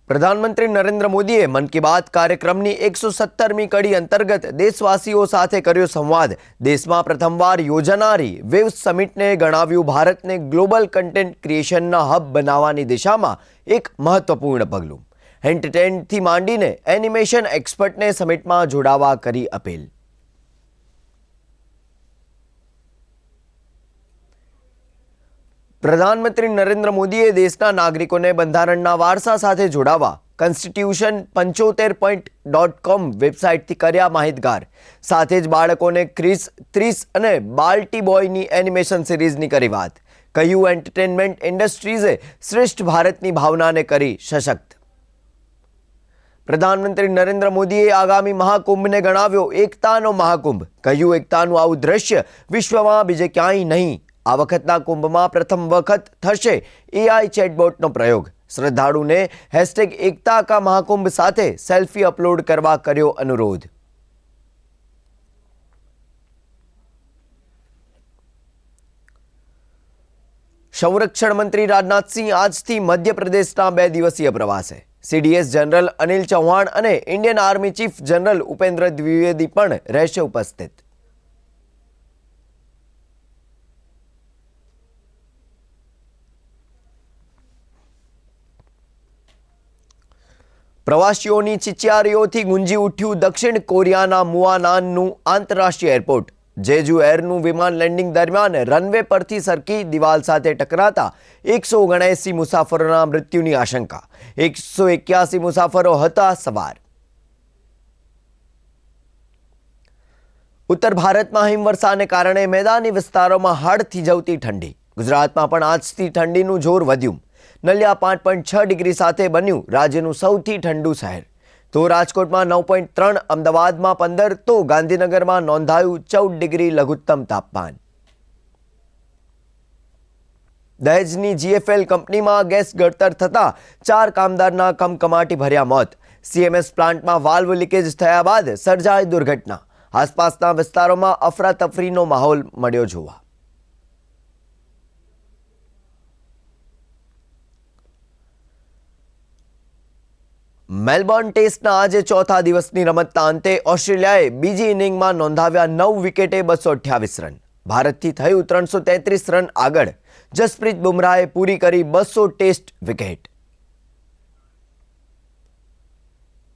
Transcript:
પ્રધાનમંત્રી નરેન્દ્ર મોદીએ મન કી બાત કાર્યક્રમની 117મી કડી અંતર્ગત દેશવાસીઓ સાથે કર્યો સંવાદ। દેશમાં પ્રથમવાર યોજાનારી વેવ્સ સમિટને ગણાવ્યું ભારતને ગ્લોબલ કન્ટેન્ટ ક્રિએશનના હબ બનાવવાની દિશામાં એક મહત્વપૂર્ણ પગલું। એન્ટરટેનથી માંડીને એનિમેશન એક્સપર્ટને સમિટમાં જોડાવા કરી અપીલ। પ્રધાનમંત્રી નરેન્દ્ર મોદીએ દેશના નાગરિકોને બંધારણના વારસા સાથે જોડાવા કોન્સ્ટિટ્યુશન 75.com વેબસાઇટથી કર્યા માહિતગાર। સાથે જ બાળકોને ક્રિસ 30 અને બાલ્ટી બોયની એનિમેશન સિરીઝની કરી વાત। કહ્યું, એન્ટરટેનમેન્ટ ઇન્ડસ્ટ્રીઝે શ્રેષ્ઠ ભારતની ભાવનાને કરી સશક્ત। પ્રધાનમંત્રી નરેન્દ્ર મોદીએ આગામી મહાકુંભને ગણાવ્યો એકતાનો મહાકુંભ। કહ્યું, એકતાનું આવું દ્રશ્ય વિશ્વમાં બીજે ક્યાંય નહીં। આ વખતના કુંભમાં પ્રથમ વખત થશે AI ચેટબોટનો પ્રયોગ। શ્રદ્ધાળુને #એકતા કા મહાકુંભ સાથે સેલ્ફી અપલોડ કરવા કર્યો અનુરોધ। સંરક્ષણ મંત્રી રાજનાથસિંહ આજથી મધ્યપ્રદેશના 2 દિવસીય પ્રવાસે। CDS જનરલ અનિલ ચૌહાણ અને Indian army chief general Upendra Dwivedi પણ રહેશે ઉપસ્થિત। પ્રવાસીઓની ચિચિયારીઓથી ગુંજી ઉઠ્યું દક્ષિણ કોરિયાના મુઆનાનનું આંતરરાષ્ટ્રીય એરપોર્ટ। જેજુ એરનું વિમાન લેન્ડિંગ દરમિયાન રનવે પરથી સરકી દિવાલ સાથે ટકરાતા 179 મુસાફરોના મૃત્યુની આશંકા। 181 મુસાફરો હતા સવાર। ઉત્તર ભારતમાં હિમવર્ષાને કારણે મેદાની વિસ્તારોમાં હાડ થીજવતી ઠંડી। ગુજરાતમાં પણ આજથી ઠંડીનું જોર વધ્યું। નલિયા 5.6 ડિગ્રી સાથે બન્યું રાજ્યનું સૌથી ઠંડુ શહેર। તો રાજકોટમાં 9.3, અમદાવાદમાં 15 તો ગાંધીનગરમાં નોંધાયું 14 ડિગ્રી લઘુત્તમ તાપમાન। દહેજની GFL કંપનીમાં ગેસ ગળતર થતાં 4 કામદારના કમકમાટી ભર્યા મોત। CMS પ્લાન્ટમાં વાલ્વ લીકેજ થયા બાદ સર્જાઈ દુર્ઘટના। આસપાસના વિસ્તારોમાં અફરાતફરીનો માહોલ મળ્યો જોવા। મેલબોર્ન ટેસ્ટના આજે ચોથા દિવસની રમતના અંતે ઓસ્ટ્રેલિયાએ બીજી ઇનિંગમાં નોંધાવ્યા 9 વિકેટે 228 રન। ભારતથી થયું 333 રન આગળ। જસપ્રીત બુમરાહે પૂરી કરી 200 ટેસ્ટ વિકેટ।